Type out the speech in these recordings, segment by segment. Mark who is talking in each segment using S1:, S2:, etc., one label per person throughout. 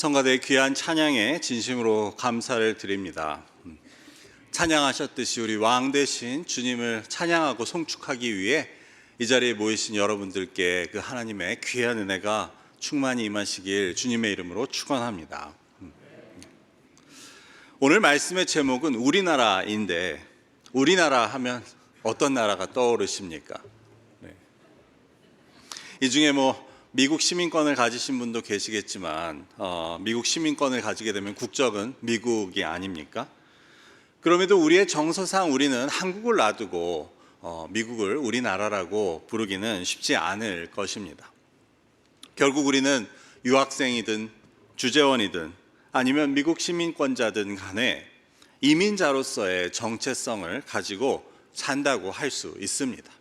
S1: 성가대의 귀한 찬양에 진심으로 감사를 드립니다. 찬양하셨듯이 우리 왕 되신 주님을 찬양하고 송축하기 위해 이 자리에 모이신 여러분들께 그 하나님의 귀한 은혜가 충만히 임하시길 주님의 이름으로 축원합니다. 오늘 말씀의 제목은 우리나라인데, 우리나라 하면 어떤 나라가 떠오르십니까? 이 중에 미국 시민권을 가지신 분도 계시겠지만 미국 시민권을 가지게 되면 국적은 미국이 아닙니까? 그럼에도 우리의 정서상 우리는 한국을 놔두고 미국을 우리나라라고 부르기는 쉽지 않을 것입니다. 결국 우리는 유학생이든 주재원이든 아니면 미국 시민권자든 간에 이민자로서의 정체성을 가지고 산다고 할 수 있습니다.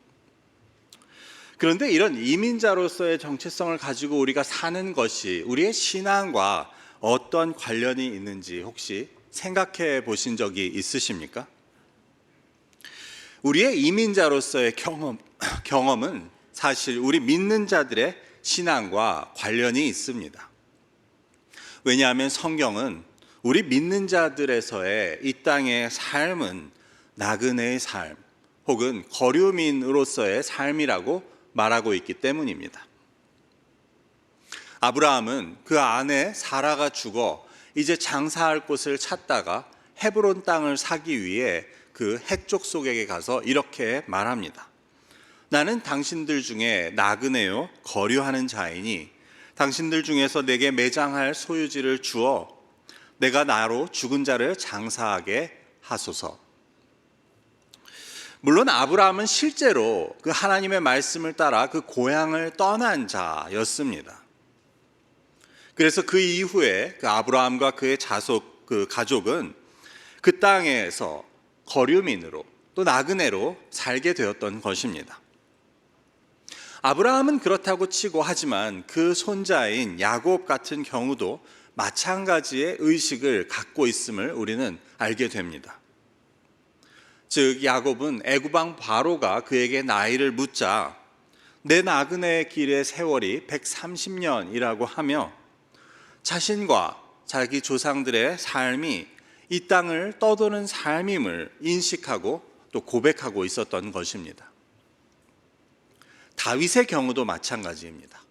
S1: 그런데 이런 이민자로서의 정체성을 가지고 우리가 사는 것이 우리의 신앙과 어떤 관련이 있는지 혹시 생각해 보신 적이 있으십니까? 우리의 이민자로서의 경험은 사실 우리 믿는 자들의 신앙과 관련이 있습니다. 왜냐하면 성경은 우리 믿는 자들에서의 이 땅의 삶은 나그네의 삶 혹은 거류민으로서의 삶이라고 말하고 있기 때문입니다. 아브라함은 그 아내 사라가 죽어 이제 장사할 곳을 찾다가 헤브론 땅을 사기 위해 그 해족 속에게 가서 이렇게 말합니다. 나는 당신들 중에 나그네요 거류하는 자이니 당신들 중에서 내게 매장할 소유지를 주어 내가 나로 죽은 자를 장사하게 하소서. 물론 아브라함은 실제로 그 하나님의 말씀을 따라 그 고향을 떠난 자였습니다. 그래서 그 이후에 그 아브라함과 그의 가족은 그 땅에서 거류민으로 또 나그네로 살게 되었던 것입니다. 아브라함은 그렇다고 치고 하지만 그 손자인 야곱 같은 경우도 마찬가지의 의식을 갖고 있음을 우리는 알게 됩니다. 즉 야곱은 애굽 왕 바로가 그에게 나이를 묻자 내 나그네의 길의 세월이 130년이라고 하며 자신과 자기 조상들의 삶이 이 땅을 떠도는 삶임을 인식하고 또 고백하고 있었던 것입니다. 다윗의 경우도 마찬가지입니다.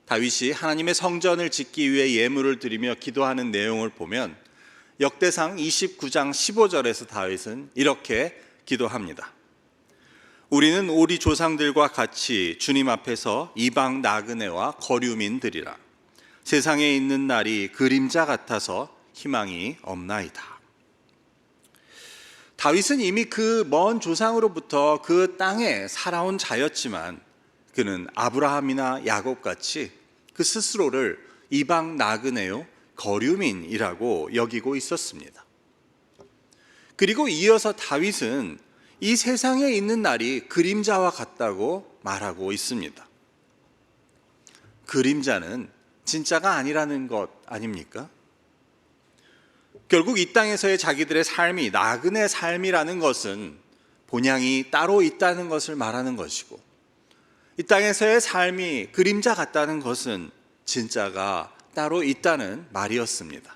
S1: 다윗이 하나님의 성전을 짓기 위해 예물을 드리며 기도하는 내용을 보면 역대상 29장 15절에서 다윗은 이렇게 기도합니다. 우리는 우리 조상들과 같이 주님 앞에서 이방 나그네와 거류민들이라. 세상에 있는 날이 그림자 같아서 희망이 없나이다. 다윗은 이미 그 먼 조상으로부터 그 땅에 살아온 자였지만 그는 아브라함이나 야곱같이 그 스스로를 이방 나그네요 거류민이라고 여기고 있었습니다. 그리고 이어서 다윗은 이 세상에 있는 날이 그림자와 같다고 말하고 있습니다. 그림자는 진짜가 아니라는 것 아닙니까? 결국 이 땅에서의 자기들의 삶이 나그네 삶이라는 것은 본향이 따로 있다는 것을 말하는 것이고 이 땅에서의 삶이 그림자 같다는 것은 진짜가 따로 있다는 말이었습니다.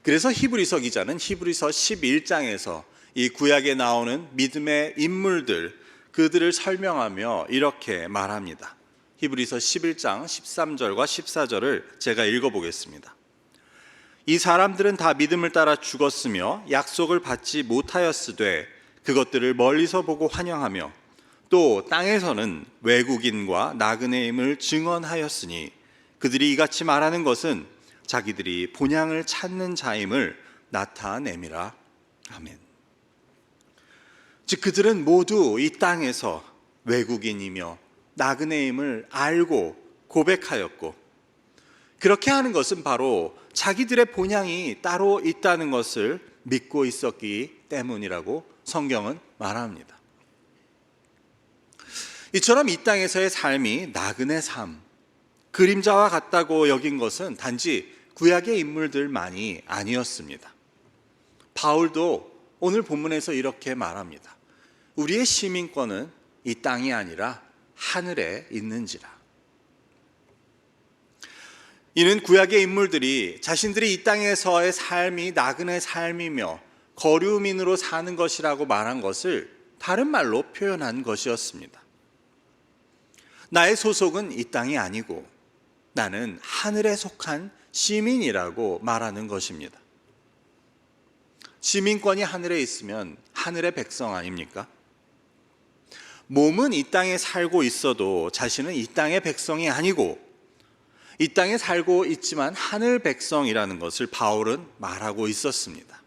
S1: 그래서 히브리서 기자는 히브리서 11장에서 이 구약에 나오는 믿음의 인물들 그들을 설명하며 이렇게 말합니다. 히브리서 11장 13절과 14절을 제가 읽어보겠습니다. 이 사람들은 다 믿음을 따라 죽었으며 약속을 받지 못하였으되 그것들을 멀리서 보고 환영하며 또 땅에서는 외국인과 나그네임을 증언하였으니 그들이 이같이 말하는 것은 자기들이 본향을 찾는 자임을 나타냄이라. 아멘. 즉 그들은 모두 이 땅에서 외국인이며 나그네임을 알고 고백하였고 그렇게 하는 것은 바로 자기들의 본향이 따로 있다는 것을 믿고 있었기 때문이라고 성경은 말합니다. 이처럼 이 땅에서의 삶이 나그네 삶, 그림자와 같다고 여긴 것은 단지 구약의 인물들만이 아니었습니다. 바울도 오늘 본문에서 이렇게 말합니다. 우리의 시민권은 이 땅이 아니라 하늘에 있는지라. 이는 구약의 인물들이 자신들이 이 땅에서의 삶이 나그네 삶이며 거류민으로 사는 것이라고 말한 것을 다른 말로 표현한 것이었습니다. 나의 소속은 이 땅이 아니고 나는 하늘에 속한 시민이라고 말하는 것입니다. 시민권이 하늘에 있으면 하늘의 백성 아닙니까? 몸은 이 땅에 살고 있어도 자신은 이 땅의 백성이 아니고 이 땅에 살고 있지만 하늘 백성이라는 것을 바울은 말하고 있었습니다.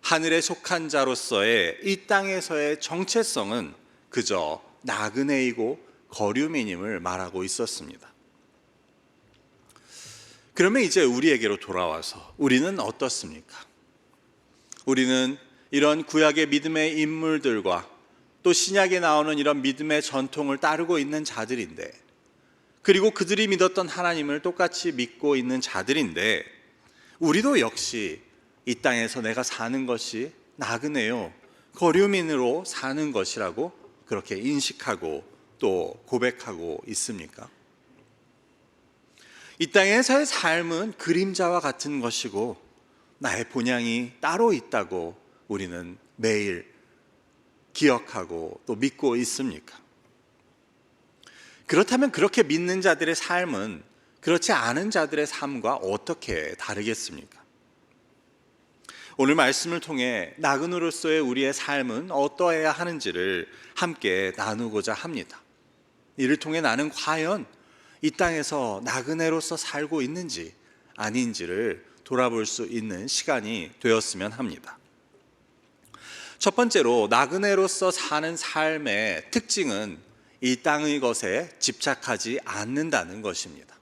S1: 하늘에 속한 자로서의 이 땅에서의 정체성은 그저 나그네이고 거류민임을 말하고 있었습니다. 그러면 이제 우리에게로 돌아와서 우리는 어떻습니까? 우리는 이런 구약의 믿음의 인물들과 또 신약에 나오는 이런 믿음의 전통을 따르고 있는 자들인데, 그리고 그들이 믿었던 하나님을 똑같이 믿고 있는 자들인데, 우리도 역시 이 땅에서 내가 사는 것이 나그네요, 거류민으로 사는 것이라고 그렇게 인식하고 또 고백하고 있습니까? 이 땅에서의 삶은 그림자와 같은 것이고 나의 본향이 따로 있다고 우리는 매일 기억하고 또 믿고 있습니까? 그렇다면 그렇게 믿는 자들의 삶은 그렇지 않은 자들의 삶과 어떻게 다르겠습니까? 오늘 말씀을 통해 나그네로서의 우리의 삶은 어떠해야 하는지를 함께 나누고자 합니다. 이를 통해 나는 과연 이 땅에서 나그네로서 살고 있는지 아닌지를 돌아볼 수 있는 시간이 되었으면 합니다. 첫 번째로 나그네로서 사는 삶의 특징은 이 땅의 것에 집착하지 않는다는 것입니다.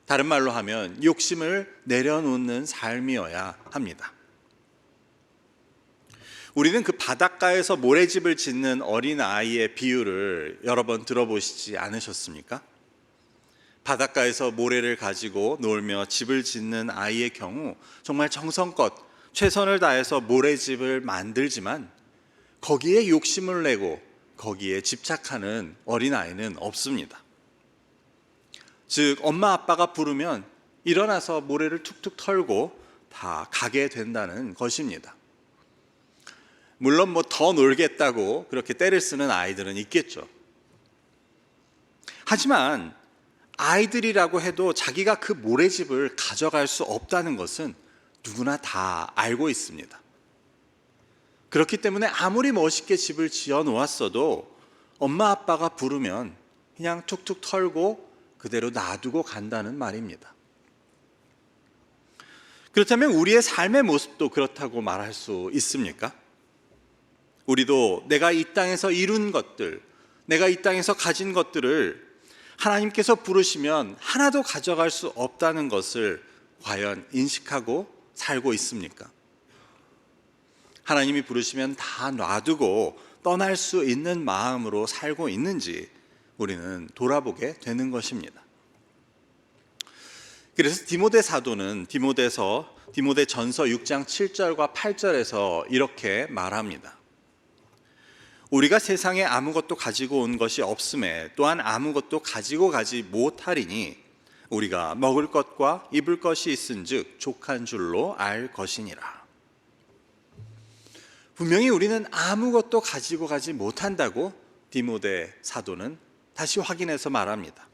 S1: 다른 말로 하면 욕심을 내려놓는 삶이어야 합니다. 우리는 그 바닷가에서 모래집을 짓는 어린아이의 비유를 여러 번 들어보시지 않으셨습니까? 바닷가에서 모래를 가지고 놀며 집을 짓는 아이의 경우 정말 정성껏 최선을 다해서 모래집을 만들지만 거기에 욕심을 내고 거기에 집착하는 어린아이는 없습니다. 즉 엄마 아빠가 부르면 일어나서 모래를 툭툭 털고 다 가게 된다는 것입니다. 물론 더 놀겠다고 그렇게 떼를 쓰는 아이들은 있겠죠. 하지만 아이들이라고 해도 자기가 그 모래집을 가져갈 수 없다는 것은 누구나 다 알고 있습니다. 그렇기 때문에 아무리 멋있게 집을 지어 놓았어도 엄마 아빠가 부르면 그냥 툭툭 털고 그대로 놔두고 간다는 말입니다. 그렇다면 우리의 삶의 모습도 그렇다고 말할 수 있습니까? 우리도 내가 이 땅에서 이룬 것들, 내가 이 땅에서 가진 것들을 하나님께서 부르시면 하나도 가져갈 수 없다는 것을 과연 인식하고 살고 있습니까? 하나님이 부르시면 다 놔두고 떠날 수 있는 마음으로 살고 있는지 우리는 돌아보게 되는 것입니다. 그래서 디모데 사도는 디모데전서 6장 7절과 8절에서 이렇게 말합니다. 우리가 세상에 아무것도 가지고 온 것이 없음에 또한 아무것도 가지고 가지 못하리니 우리가 먹을 것과 입을 것이 있은즉 족한 줄로 알 것이니라. 분명히 우리는 아무것도 가지고 가지 못한다고 디모데 사도는 다시 확인해서 말합니다.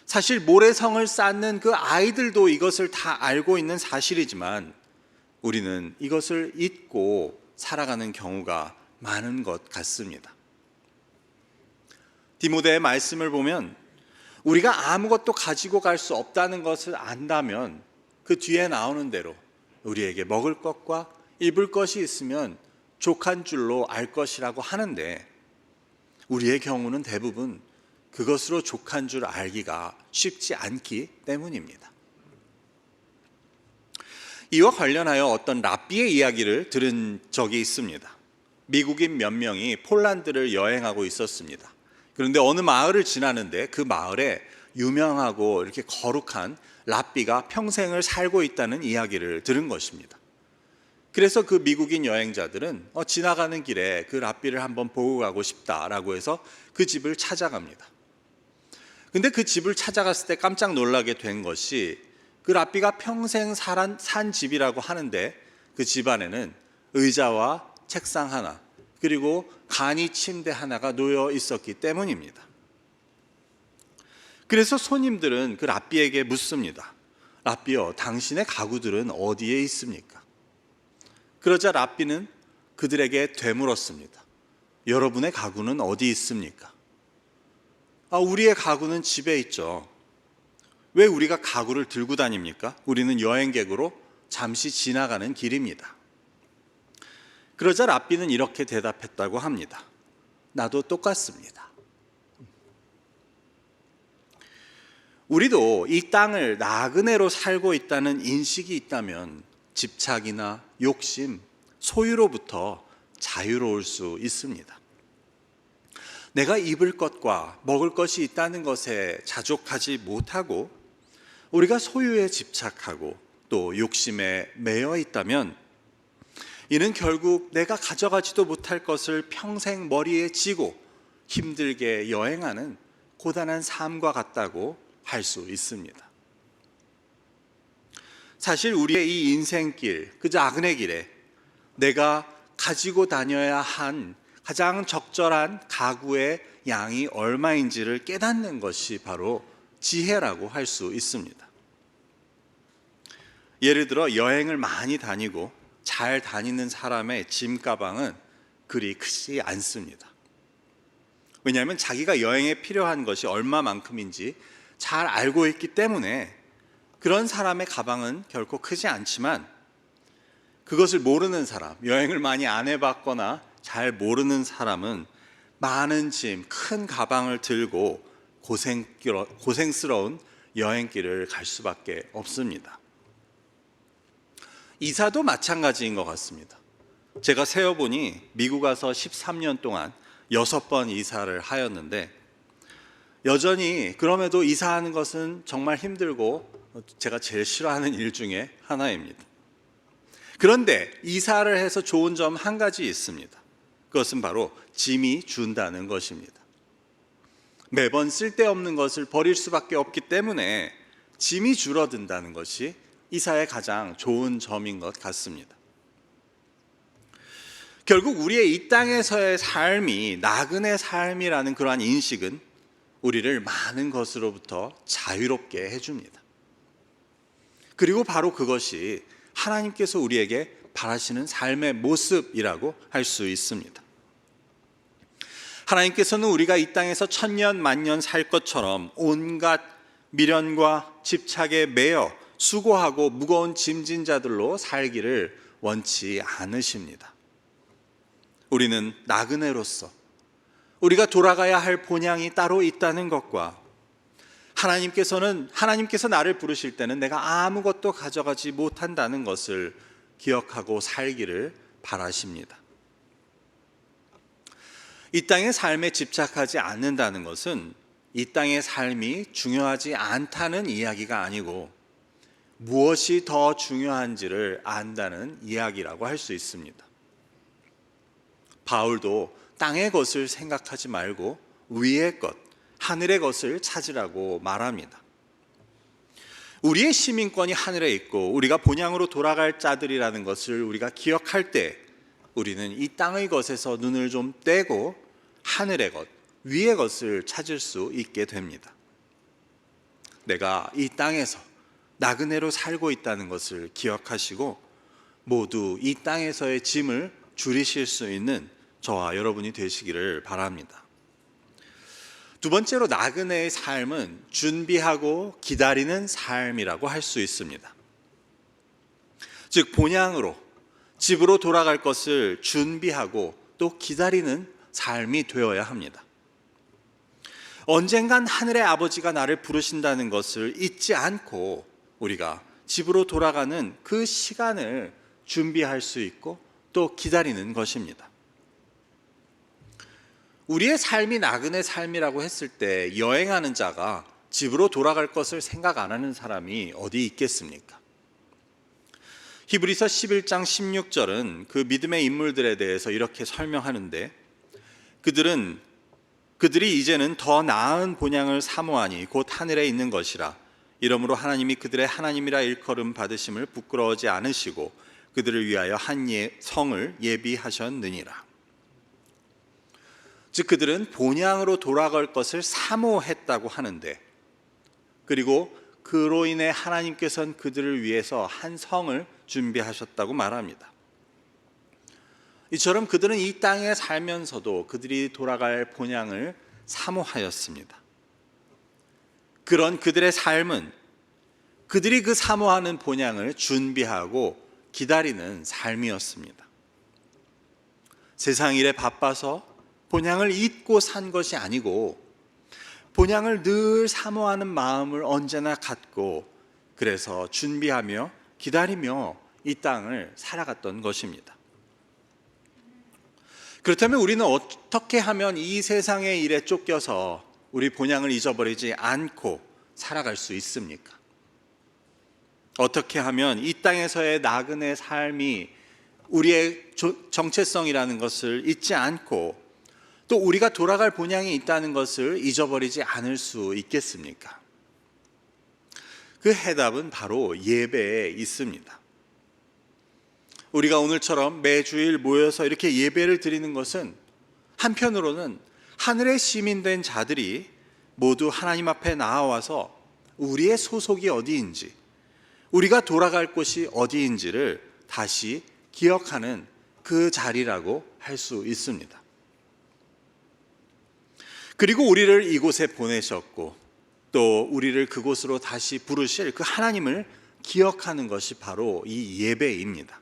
S1: 사실 모래성을 쌓는 그 아이들도 이것을 다 알고 있는 사실이지만 우리는 이것을 잊고 살아가는 경우가 많은 것 같습니다. 디모데의 말씀을 보면 우리가 아무것도 가지고 갈 수 없다는 것을 안다면 그 뒤에 나오는 대로 우리에게 먹을 것과 입을 것이 있으면 족한 줄로 알 것이라고 하는데 우리의 경우는 대부분 그것으로 족한 줄 알기가 쉽지 않기 때문입니다. 이와 관련하여 어떤 랍비의 이야기를 들은 적이 있습니다. 미국인 몇 명이 폴란드를 여행하고 있었습니다. 그런데 어느 마을을 지나는데 그 마을에 유명하고 이렇게 거룩한 랍비가 평생을 살고 있다는 이야기를 들은 것입니다. 그래서 그 미국인 여행자들은 지나가는 길에 그 랍비를 한번 보고 가고 싶다라고 해서 그 집을 찾아갑니다. 근데 그 집을 찾아갔을 때 깜짝 놀라게 된 것이 그 랍비가 평생 산 집이라고 하는데 그 집 안에는 의자와 책상 하나 그리고 간이 침대 하나가 놓여 있었기 때문입니다. 그래서 손님들은 그 랍비에게 묻습니다. 랍비여, 당신의 가구들은 어디에 있습니까? 그러자 랍비는 그들에게 되물었습니다. 여러분의 가구는 어디 있습니까? 우리의 가구는 집에 있죠. 왜 우리가 가구를 들고 다닙니까? 우리는 여행객으로 잠시 지나가는 길입니다. 그러자 랍비는 이렇게 대답했다고 합니다. 나도 똑같습니다. 우리도 이 땅을 나그네로 살고 있다는 인식이 있다면 집착이나 욕심, 소유로부터 자유로울 수 있습니다. 내가 입을 것과 먹을 것이 있다는 것에 자족하지 못하고 우리가 소유에 집착하고 또 욕심에 매여 있다면 이는 결국 내가 가져가지도 못할 것을 평생 머리에 지고 힘들게 여행하는 고단한 삶과 같다고 할 수 있습니다. 사실 우리의 이 인생길, 그 나그네 길에 내가 가지고 다녀야 한 가장 적절한 가구의 양이 얼마인지를 깨닫는 것이 바로 지혜라고 할 수 있습니다. 예를 들어 여행을 많이 다니고 잘 다니는 사람의 짐 가방은 그리 크지 않습니다. 왜냐하면 자기가 여행에 필요한 것이 얼마만큼인지 잘 알고 있기 때문에 그런 사람의 가방은 결코 크지 않지만 그것을 모르는 사람, 여행을 많이 안 해봤거나 잘 모르는 사람은 많은 짐, 큰 가방을 들고 고생스러운 여행길을 갈 수밖에 없습니다. 이사도 마찬가지인 것 같습니다. 제가 세어보니 미국 와서 13년 동안 6번 이사를 하였는데 여전히 그럼에도 이사하는 것은 정말 힘들고 제가 제일 싫어하는 일 중에 하나입니다. 그런데 이사를 해서 좋은 점 한 가지 있습니다. 그것은 바로 짐이 준다는 것입니다. 매번 쓸데없는 것을 버릴 수밖에 없기 때문에 짐이 줄어든다는 것이 이사의 가장 좋은 점인 것 같습니다. 결국 우리의 이 땅에서의 삶이 나그네 삶이라는 그러한 인식은 우리를 많은 것으로부터 자유롭게 해줍니다. 그리고 바로 그것이 하나님께서 우리에게 바라시는 삶의 모습이라고 할 수 있습니다. 하나님께서는 우리가 이 땅에서 천년 만년 살 것처럼 온갖 미련과 집착에 매여 수고하고 무거운 짐진 자들로 살기를 원치 않으십니다. 우리는 나그네로서 우리가 돌아가야 할 본향이 따로 있다는 것과 하나님께서 나를 부르실 때는 내가 아무것도 가져가지 못한다는 것을 기억하고 살기를 바라십니다. 이 땅의 삶에 집착하지 않는다는 것은 이 땅의 삶이 중요하지 않다는 이야기가 아니고 무엇이 더 중요한지를 안다는 이야기라고 할 수 있습니다. 바울도 땅의 것을 생각하지 말고 위의 것, 하늘의 것을 찾으라고 말합니다. 우리의 시민권이 하늘에 있고 우리가 본향으로 돌아갈 자들이라는 것을 우리가 기억할 때 우리는 이 땅의 것에서 눈을 좀 떼고 하늘의 것, 위의 것을 찾을 수 있게 됩니다. 내가 이 땅에서 나그네로 살고 있다는 것을 기억하시고 모두 이 땅에서의 짐을 줄이실 수 있는 저와 여러분이 되시기를 바랍니다. 두 번째로 나그네의 삶은 준비하고 기다리는 삶이라고 할 수 있습니다. 즉 본향으로 집으로 돌아갈 것을 준비하고 또 기다리는 삶이 되어야 합니다. 언젠간 하늘의 아버지가 나를 부르신다는 것을 잊지 않고 우리가 집으로 돌아가는 그 시간을 준비할 수 있고 또 기다리는 것입니다. 우리의 삶이 나그네 삶이라고 했을 때 여행하는 자가 집으로 돌아갈 것을 생각 안 하는 사람이 어디 있겠습니까? 히브리서 11장 16절은 그 믿음의 인물들에 대해서 이렇게 설명하는데 그들은 그들이 이제는 더 나은 본향을 사모하니 곧 하늘에 있는 것이라. 이러므로 하나님이 그들의 하나님이라 일컬음 받으심을 부끄러워하지 않으시고 그들을 위하여 한 성을 예비하셨느니라. 즉 그들은 본향으로 돌아갈 것을 사모했다고 하는데, 그리고 그로 인해 하나님께서는 그들을 위해서 한 성을 준비하셨다고 말합니다. 이처럼 그들은 이 땅에 살면서도 그들이 돌아갈 본향을 사모하였습니다. 그런 그들의 삶은 그들이 그 사모하는 본향을 준비하고 기다리는 삶이었습니다. 세상 일에 바빠서 본향을 잊고 산 것이 아니고, 본향을 늘 사모하는 마음을 언제나 갖고, 그래서 준비하며 기다리며 이 땅을 살아갔던 것입니다. 그렇다면 우리는 어떻게 하면 이 세상의 일에 쫓겨서 우리 본향을 잊어버리지 않고 살아갈 수 있습니까? 어떻게 하면 이 땅에서의 나그네 삶이 우리의 정체성이라는 것을 잊지 않고 또 우리가 돌아갈 본향이 있다는 것을 잊어버리지 않을 수 있겠습니까? 그 해답은 바로 예배에 있습니다. 우리가 오늘처럼 매주일 모여서 이렇게 예배를 드리는 것은 한편으로는 하늘의 시민된 자들이 모두 하나님 앞에 나와서 우리의 소속이 어디인지, 우리가 돌아갈 곳이 어디인지를 다시 기억하는 그 자리라고 할 수 있습니다. 그리고 우리를 이곳에 보내셨고 또 우리를 그곳으로 다시 부르실 그 하나님을 기억하는 것이 바로 이 예배입니다.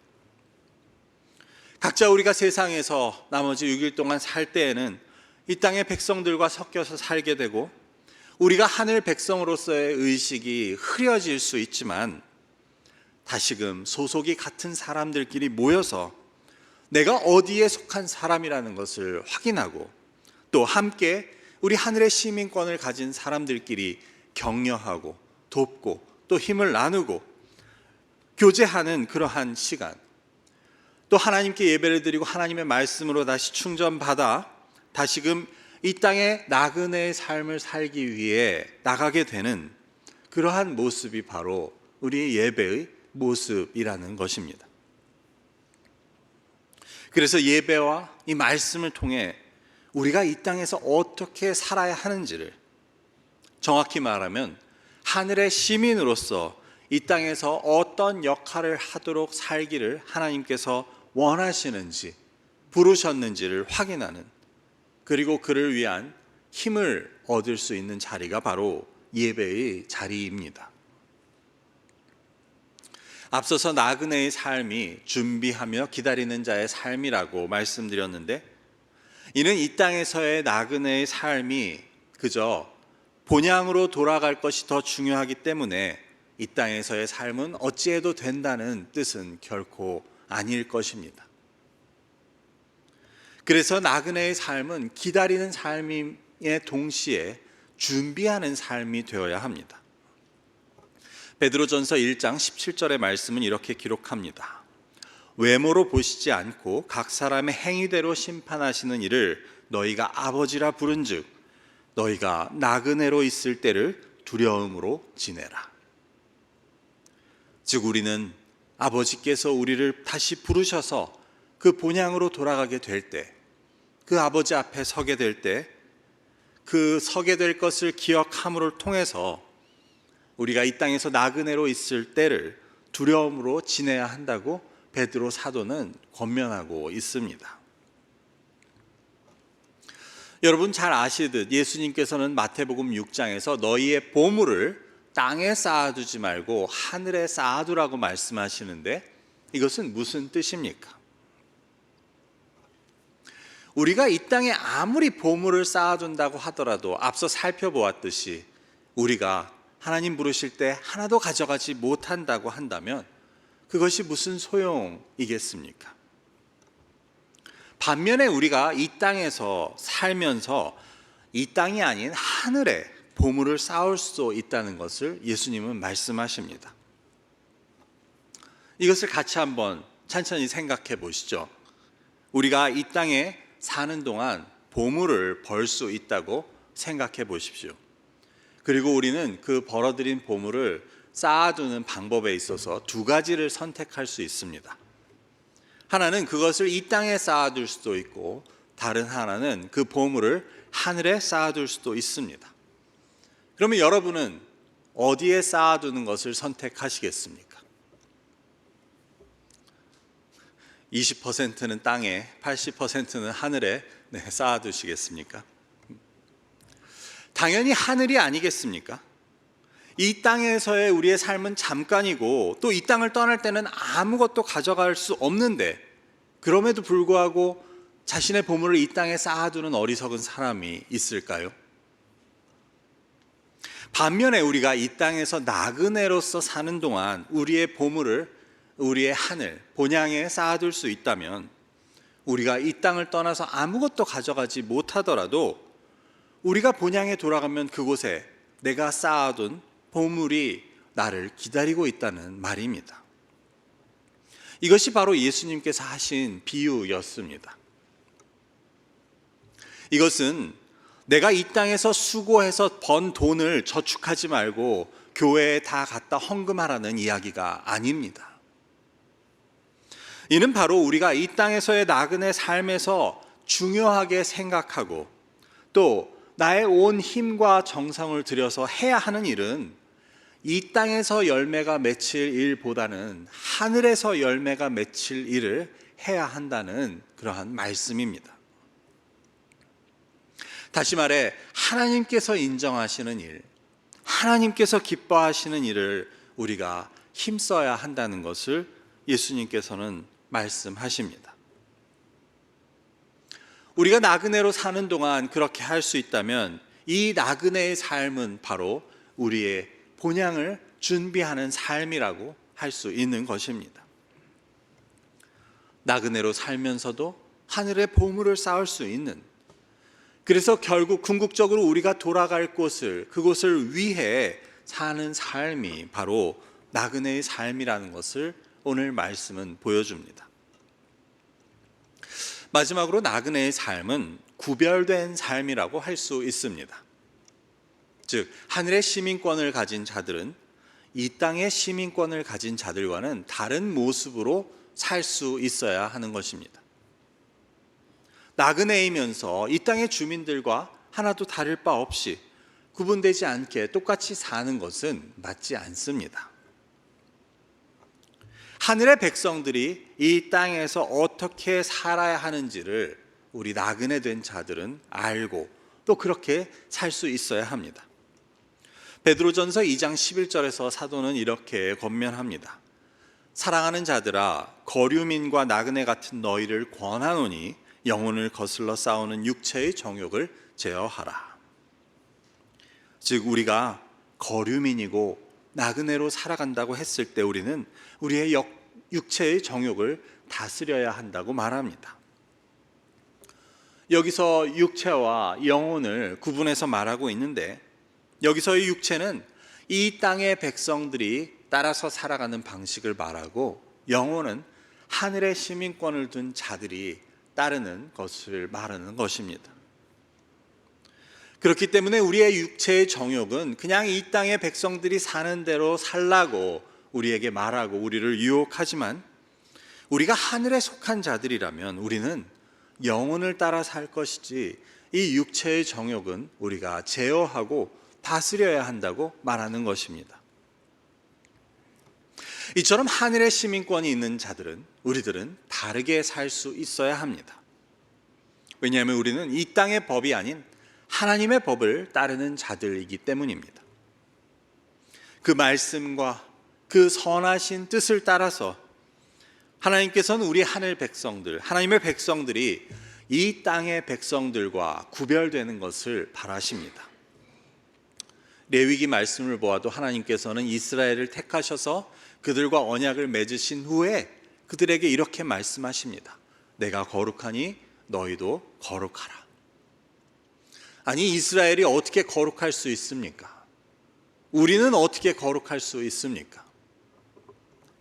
S1: 각자 우리가 세상에서 나머지 6일 동안 살 때에는 이 땅의 백성들과 섞여서 살게 되고 우리가 하늘 백성으로서의 의식이 흐려질 수 있지만, 다시금 소속이 같은 사람들끼리 모여서 내가 어디에 속한 사람이라는 것을 확인하고 또 함께 우리 하늘의 시민권을 가진 사람들끼리 격려하고 돕고 또 힘을 나누고 교제하는 그러한 시간, 또 하나님께 예배를 드리고 하나님의 말씀으로 다시 충전받아 다시금 이 땅에 나그네의 삶을 살기 위해 나가게 되는 그러한 모습이 바로 우리의 예배의 모습이라는 것입니다. 그래서 예배와 이 말씀을 통해 우리가 이 땅에서 어떻게 살아야 하는지를, 정확히 말하면 하늘의 시민으로서 이 땅에서 어떤 역할을 하도록 살기를 하나님께서 원하시는지, 부르셨는지를 확인하는, 그리고 그를 위한 힘을 얻을 수 있는 자리가 바로 예배의 자리입니다. 앞서서 나그네의 삶이 준비하며 기다리는 자의 삶이라고 말씀드렸는데, 이는 이 땅에서의 나그네의 삶이 그저 본향으로 돌아갈 것이 더 중요하기 때문에 이 땅에서의 삶은 어찌해도 된다는 뜻은 결코 아닐 것입니다. 그래서 나그네의 삶은 기다리는 삶의 동시에 준비하는 삶이 되어야 합니다. 베드로전서 1장 17절의 말씀은 이렇게 기록합니다. 외모로 보시지 않고 각 사람의 행위대로 심판하시는 이를 너희가 아버지라 부른즉 너희가 나그네로 있을 때를 두려움으로 지내라. 즉 우리는 아버지께서 우리를 다시 부르셔서 그 본향으로 돌아가게 될 때, 그 아버지 앞에 서게 될 때, 그 서게 될 것을 기억함으로 통해서 우리가 이 땅에서 나그네로 있을 때를 두려움으로 지내야 한다고 베드로 사도는 권면하고 있습니다. 여러분 잘 아시듯 예수님께서는 마태복음 6장에서 너희의 보물을 땅에 쌓아두지 말고 하늘에 쌓아두라고 말씀하시는데, 이것은 무슨 뜻입니까? 우리가 이 땅에 아무리 보물을 쌓아둔다고 하더라도 앞서 살펴보았듯이 우리가 하나님 부르실 때 하나도 가져가지 못한다고 한다면 그것이 무슨 소용이겠습니까? 반면에 우리가 이 땅에서 살면서 이 땅이 아닌 하늘에 보물을 쌓을 수 있다는 것을 예수님은 말씀하십니다. 이것을 같이 한번 천천히 생각해 보시죠. 우리가 이 땅에 사는 동안 보물을 벌 수 있다고 생각해 보십시오. 그리고 우리는 그 벌어들인 보물을 쌓아두는 방법에 있어서 두 가지를 선택할 수 있습니다. 하나는 그것을 이 땅에 쌓아둘 수도 있고, 다른 하나는 그 보물을 하늘에 쌓아둘 수도 있습니다. 그러면 여러분은 어디에 쌓아두는 것을 선택하시겠습니까? 20%는 땅에, 80%는 하늘에 쌓아두시겠습니까? 당연히 하늘이 아니겠습니까? 이 땅에서의 우리의 삶은 잠깐이고, 또 이 땅을 떠날 때는 아무것도 가져갈 수 없는데, 그럼에도 불구하고 자신의 보물을 이 땅에 쌓아두는 어리석은 사람이 있을까요? 반면에 우리가 이 땅에서 나그네로서 사는 동안 우리의 보물을 우리의 하늘, 본향에 쌓아둘 수 있다면, 우리가 이 땅을 떠나서 아무것도 가져가지 못하더라도 우리가 본향에 돌아가면 그곳에 내가 쌓아둔 보물이 나를 기다리고 있다는 말입니다. 이것이 바로 예수님께서 하신 비유였습니다. 이것은 내가 이 땅에서 수고해서 번 돈을 저축하지 말고 교회에 다 갖다 헌금하라는 이야기가 아닙니다. 이는 바로 우리가 이 땅에서의 나그네 삶에서 중요하게 생각하고, 또 나의 온 힘과 정성을 들여서 해야 하는 일은 이 땅에서 열매가 맺힐 일보다는 하늘에서 열매가 맺힐 일을 해야 한다는 그러한 말씀입니다. 다시 말해, 하나님께서 인정하시는 일, 하나님께서 기뻐하시는 일을 우리가 힘써야 한다는 것을 예수님께서는 말씀하십니다. 우리가 나그네로 사는 동안 그렇게 할 수 있다면, 이 나그네의 삶은 바로 우리의 본향을 준비하는 삶이라고 할 수 있는 것입니다. 나그네로 살면서도 하늘의 보물을 쌓을 수 있는, 그래서 결국 궁극적으로 우리가 돌아갈 곳을, 그곳을 위해 사는 삶이 바로 나그네의 삶이라는 것을 오늘 말씀은 보여줍니다. 마지막으로 나그네의 삶은 구별된 삶이라고 할 수 있습니다. 즉, 하늘의 시민권을 가진 자들은 이 땅의 시민권을 가진 자들과는 다른 모습으로 살 수 있어야 하는 것입니다. 나그네이면서 이 땅의 주민들과 하나도 다를 바 없이 구분되지 않게 똑같이 사는 것은 맞지 않습니다. 하늘의 백성들이 이 땅에서 어떻게 살아야 하는지를 우리 나그네 된 자들은 알고 또 그렇게 살 수 있어야 합니다. 베드로전서 2장 11절에서 사도는 이렇게 권면합니다. 사랑하는 자들아, 거류민과 나그네 같은 너희를 권하노니 영혼을 거슬러 싸우는 육체의 정욕을 제어하라. 즉, 우리가 거류민이고 나그네로 살아간다고 했을 때 우리는 우리의 육체의 정욕을 다스려야 한다고 말합니다. 여기서 육체와 영혼을 구분해서 말하고 있는데, 여기서의 육체는 이 땅의 백성들이 따라서 살아가는 방식을 말하고, 영혼은 하늘의 시민권을 둔 자들이 따르는 것을 말하는 것입니다. 그렇기 때문에 우리의 육체의 정욕은 그냥 이 땅의 백성들이 사는 대로 살라고 우리에게 말하고 우리를 유혹하지만, 우리가 하늘에 속한 자들이라면 우리는 영혼을 따라 살 것이지, 이 육체의 정욕은 우리가 제어하고 다스려야 한다고 말하는 것입니다. 이처럼 하늘의 시민권이 있는 자들은, 우리들은 다르게 살 수 있어야 합니다. 왜냐하면 우리는 이 땅의 법이 아닌 하나님의 법을 따르는 자들이기 때문입니다. 그 말씀과 그 선하신 뜻을 따라서 하나님께서는 우리 하늘 백성들, 하나님의 백성들이 이 땅의 백성들과 구별되는 것을 바라십니다. 레위기 말씀을 보아도 하나님께서는 이스라엘을 택하셔서 그들과 언약을 맺으신 후에 그들에게 이렇게 말씀하십니다. 내가 거룩하니 너희도 거룩하라. 아니, 이스라엘이 어떻게 거룩할 수 있습니까? 우리는 어떻게 거룩할 수 있습니까?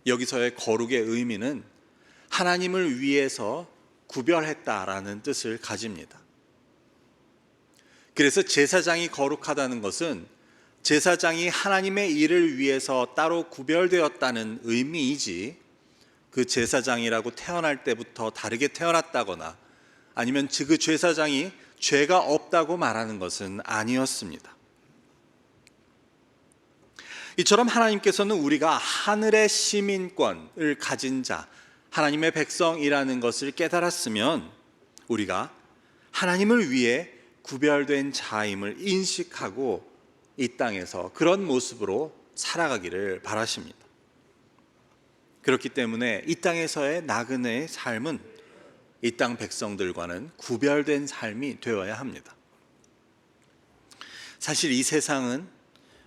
S1: 여기서의 거룩의 의미는 하나님을 위해서 구별했다라는 뜻을 가집니다. 그래서 제사장이 거룩하다는 것은 제사장이 하나님의 일을 위해서 따로 구별되었다는 의미이지, 그 제사장이라고 태어날 때부터 다르게 태어났다거나 아니면 그 제사장이 죄가 없다고 말하는 것은 아니었습니다. 이처럼 하나님께서는 우리가 하늘의 시민권을 가진 자, 하나님의 백성이라는 것을 깨달았으면 우리가 하나님을 위해 구별된 자임을 인식하고 이 땅에서 그런 모습으로 살아가기를 바라십니다. 그렇기 때문에 이 땅에서의 나그네의 삶은 이 땅 백성들과는 구별된 삶이 되어야 합니다. 사실 이 세상은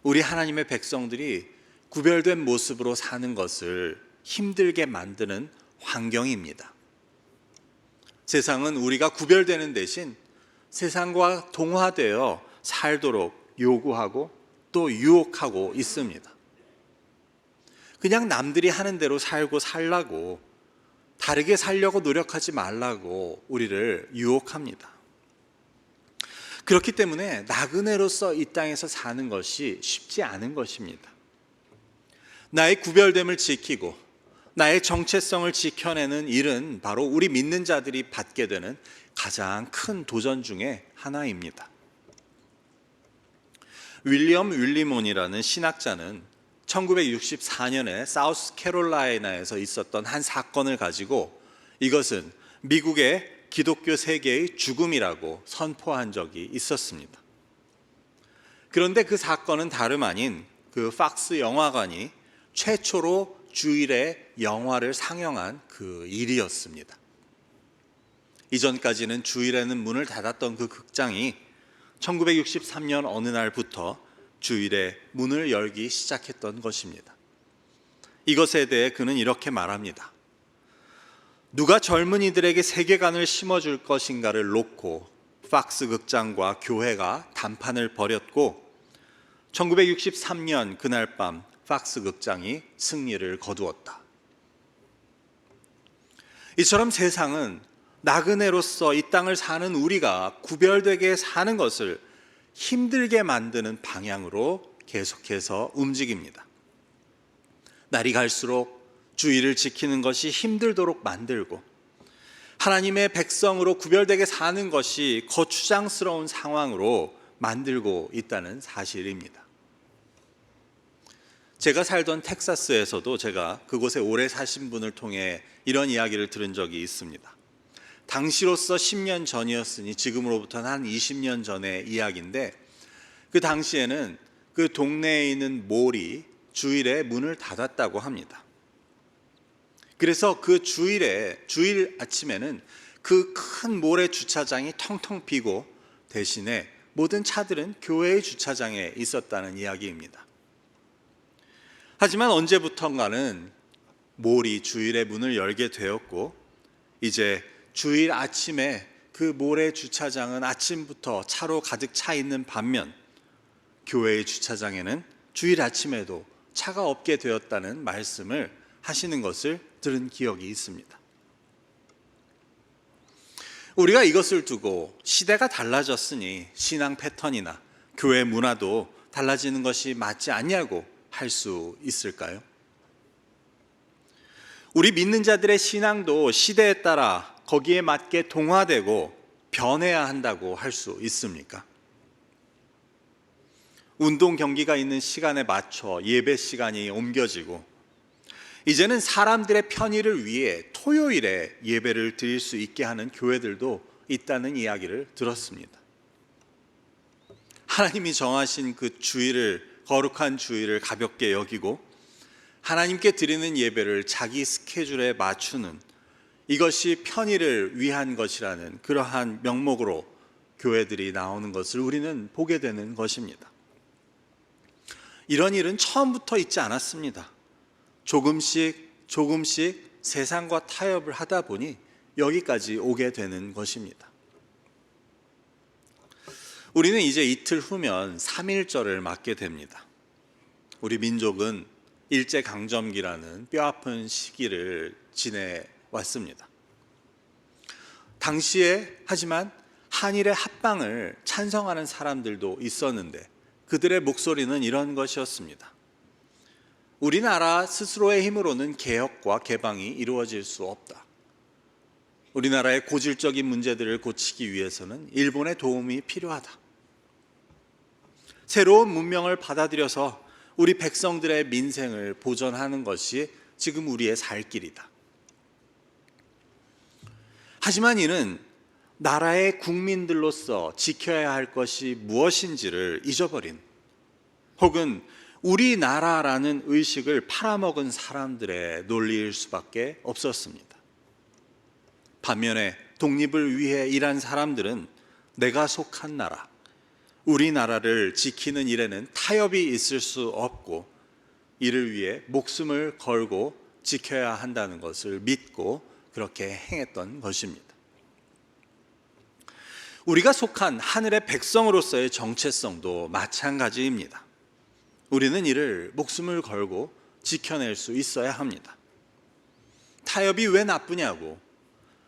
S1: 우리 하나님의 백성들이 구별된 모습으로 사는 것을 힘들게 만드는 환경입니다. 세상은 우리가 구별되는 대신 세상과 동화되어 살도록 요구하고 또 유혹하고 있습니다. 그냥 남들이 하는 대로 살고 살라고, 다르게 살려고 노력하지 말라고 우리를 유혹합니다. 그렇기 때문에 나그네로서 이 땅에서 사는 것이 쉽지 않은 것입니다. 나의 구별됨을 지키고 나의 정체성을 지켜내는 일은 바로 우리 믿는 자들이 받게 되는 가장 큰 도전 중에 하나입니다. 윌리엄 윌리몬이라는 신학자는 1964년에 사우스캐롤라이나에서 있었던 한 사건을 가지고 이것은 미국의 기독교 세계의 죽음이라고 선포한 적이 있었습니다. 그런데 그 사건은 다름 아닌 그 팍스 영화관이 최초로 주일에 영화를 상영한 그 일이었습니다. 이전까지는 주일에는 문을 닫았던 그 극장이 1963년 어느 날부터 주일에 문을 열기 시작했던 것입니다. 이것에 대해 그는 이렇게 말합니다. 누가 젊은이들에게 세계관을 심어줄 것인가를 놓고 팍스 극장과 교회가 단판을 벌였고 1963년 그날 밤 팍스 극장이 승리를 거두었다. 이처럼 세상은 나그네로서 이 땅을 사는 우리가 구별되게 사는 것을 힘들게 만드는 방향으로 계속해서 움직입니다. 날이 갈수록 주의를 지키는 것이 힘들도록 만들고 하나님의 백성으로 구별되게 사는 것이 거추장스러운 상황으로 만들고 있다는 사실입니다. 제가 살던 텍사스에서도 제가 그곳에 오래 사신 분을 통해 이런 이야기를 들은 적이 있습니다. 당시로서 10년 전이었으니 지금으로부터는 한 20년 전의 이야기인데, 그 당시에는 그 동네에 있는 몰이 주일에 문을 닫았다고 합니다. 그래서 그 주일 아침에는 그 큰 몰의 주차장이 텅텅 비고 대신에 모든 차들은 교회의 주차장에 있었다는 이야기입니다. 하지만 언제부턴가는 몰이 주일에 문을 열게 되었고 이제 주일 아침에 그 몰의 주차장은 아침부터 차로 가득 차 있는 반면 교회의 주차장에는 주일 아침에도 차가 없게 되었다는 말씀을 하시는 것을 들은 기억이 있습니다. 우리가 이것을 두고 시대가 달라졌으니 신앙 패턴이나 교회 문화도 달라지는 것이 맞지 않냐고 할 수 있을까요? 우리 믿는 자들의 신앙도 시대에 따라 거기에 맞게 동화되고 변해야 한다고 할 수 있습니까? 운동 경기가 있는 시간에 맞춰 예배 시간이 옮겨지고 이제는 사람들의 편의를 위해 토요일에 예배를 드릴 수 있게 하는 교회들도 있다는 이야기를 들었습니다. 하나님이 정하신 그 주일을, 거룩한 주일을 가볍게 여기고 하나님께 드리는 예배를 자기 스케줄에 맞추는, 이것이 편의를 위한 것이라는 그러한 명목으로 교회들이 나오는 것을 우리는 보게 되는 것입니다. 이런 일은 처음부터 있지 않았습니다. 조금씩 세상과 타협을 하다 보니 여기까지 오게 되는 것입니다. 우리는 이제 이틀 후면 3.1절을 맞게 됩니다. 우리 민족은 일제강점기라는 뼈아픈 시기를 지내왔습니다. 당시에 하지만 한일의 합방을 찬성하는 사람들도 있었는데 그들의 목소리는 이런 것이었습니다. 우리나라 스스로의 힘으로는 개혁과 개방이 이루어질 수 없다. 우리나라의 고질적인 문제들을 고치기 위해서는 일본의 도움이 필요하다. 새로운 문명을 받아들여서 우리 백성들의 민생을 보전하는 것이 지금 우리의 살 길이다. 하지만 이는 나라의 국민들로서 지켜야 할 것이 무엇인지를 잊어버린, 혹은 우리나라라는 의식을 팔아먹은 사람들의 논리일 수밖에 없었습니다. 반면에 독립을 위해 일한 사람들은 내가 속한 나라, 우리나라를 지키는 일에는 타협이 있을 수 없고 이를 위해 목숨을 걸고 지켜야 한다는 것을 믿고 그렇게 행했던 것입니다. 우리가 속한 하늘의 백성으로서의 정체성도 마찬가지입니다. 우리는 이를 목숨을 걸고 지켜낼 수 있어야 합니다. 타협이 왜 나쁘냐고,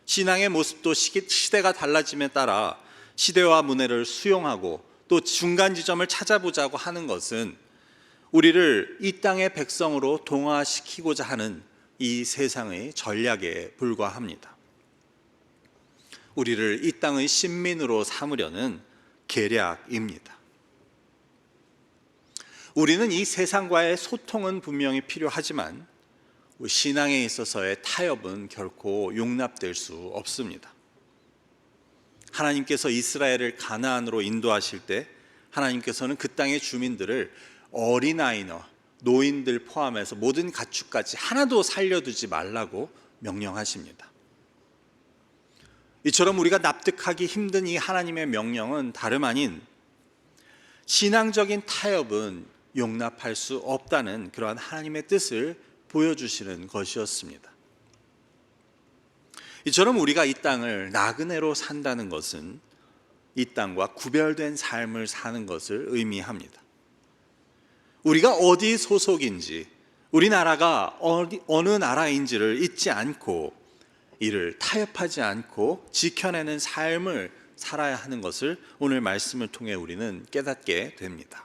S1: 신앙의 모습도 시대가 달라짐에 따라 시대와 문화를 수용하고 또 중간 지점을 찾아보자고 하는 것은 우리를 이 땅의 백성으로 동화시키고자 하는 이 세상의 전략에 불과합니다. 우리를 이 땅의 신민으로 삼으려는 계략입니다. 우리는 이 세상과의 소통은 분명히 필요하지만 신앙에 있어서의 타협은 결코 용납될 수 없습니다. 하나님께서 이스라엘을 가나안으로 인도하실 때 하나님께서는 그 땅의 주민들을 어린아이나 노인들 포함해서 모든 가축까지 하나도 살려두지 말라고 명령하십니다. 이처럼 우리가 납득하기 힘든 이 하나님의 명령은 다름 아닌 신앙적인 타협은 용납할 수 없다는 그러한 하나님의 뜻을 보여주시는 것이었습니다. 이처럼 우리가 이 땅을 나그네로 산다는 것은 이 땅과 구별된 삶을 사는 것을 의미합니다. 우리가 어디 소속인지, 우리나라가 어느 나라인지를 잊지 않고 이를 타협하지 않고 지켜내는 삶을 살아야 하는 것을 오늘 말씀을 통해 우리는 깨닫게 됩니다.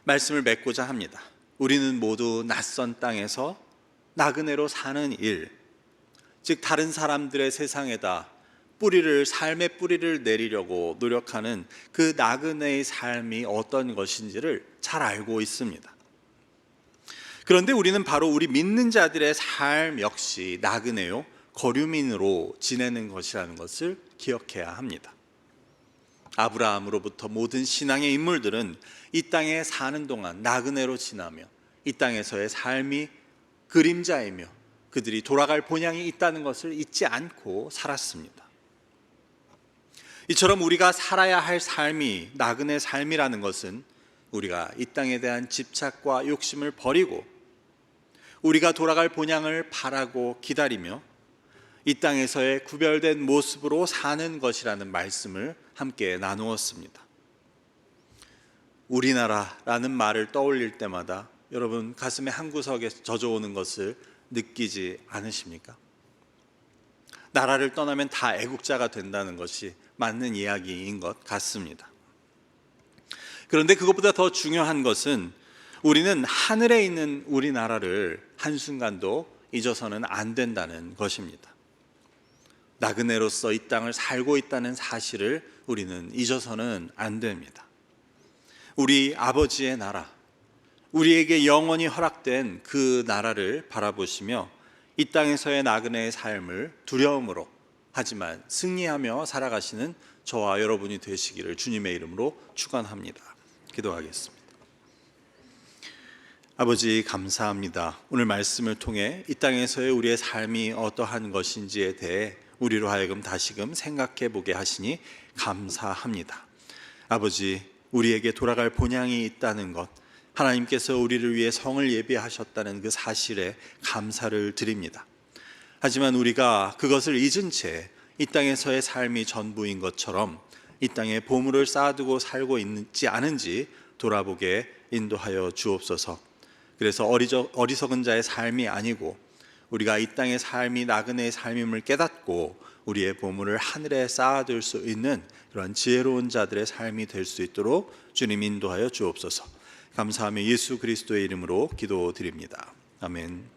S1: 말씀을 맺고자 합니다. 우리는 모두 낯선 땅에서 나그네로 사는 일, 즉 다른 사람들의 세상에다 삶의 뿌리를 내리려고 노력하는 그 나그네의 삶이 어떤 것인지를 잘 알고 있습니다. 그런데 우리는 바로 우리 믿는 자들의 삶 역시 나그네요, 거류민으로 지내는 것이라는 것을 기억해야 합니다. 아브라함으로부터 모든 신앙의 인물들은 이 땅에 사는 동안 나그네로 지나며 이 땅에서의 삶이 그림자이며 그들이 돌아갈 본향이 있다는 것을 잊지 않고 살았습니다. 이처럼 우리가 살아야 할 삶이 나그네 삶이라는 것은 우리가 이 땅에 대한 집착과 욕심을 버리고 우리가 돌아갈 본향을 바라고 기다리며 이 땅에서의 구별된 모습으로 사는 것이라는 말씀을 함께 나누었습니다. 우리나라라는 말을 떠올릴 때마다 여러분 가슴의 한구석에 젖어오는 것을 느끼지 않으십니까? 나라를 떠나면 다 애국자가 된다는 것이 맞는 이야기인 것 같습니다. 그런데 그것보다 더 중요한 것은 우리는 하늘에 있는 우리나라를 한순간도 잊어서는 안 된다는 것입니다. 나그네로서 이 땅을 살고 있다는 사실을 우리는 잊어서는 안 됩니다. 우리 아버지의 나라, 우리에게 영원히 허락된 그 나라를 바라보시며 이 땅에서의 나그네의 삶을 두려움으로 하지만 승리하며 살아가시는 저와 여러분이 되시기를 주님의 이름으로 축원합니다. 기도하겠습니다. 아버지 감사합니다. 오늘 말씀을 통해 이 땅에서의 우리의 삶이 어떠한 것인지에 대해 우리로 하여금 다시금 생각해 보게 하시니 감사합니다. 아버지, 우리에게 돌아갈 본향이 있다는 것, 하나님께서 우리를 위해 성을 예비하셨다는 그 사실에 감사를 드립니다. 하지만 우리가 그것을 잊은 채 이 땅에서의 삶이 전부인 것처럼 이 땅에 보물을 쌓아두고 살고 있지 않은지 돌아보게 인도하여 주옵소서. 그래서 어리석은 자의 삶이 아니고 우리가 이 땅의 삶이 나그네의 삶임을 깨닫고 우리의 보물을 하늘에 쌓아둘 수 있는 그런 지혜로운 자들의 삶이 될 수 있도록 주님 인도하여 주옵소서. 감사하며 예수 그리스도의 이름으로 기도드립니다. 아멘.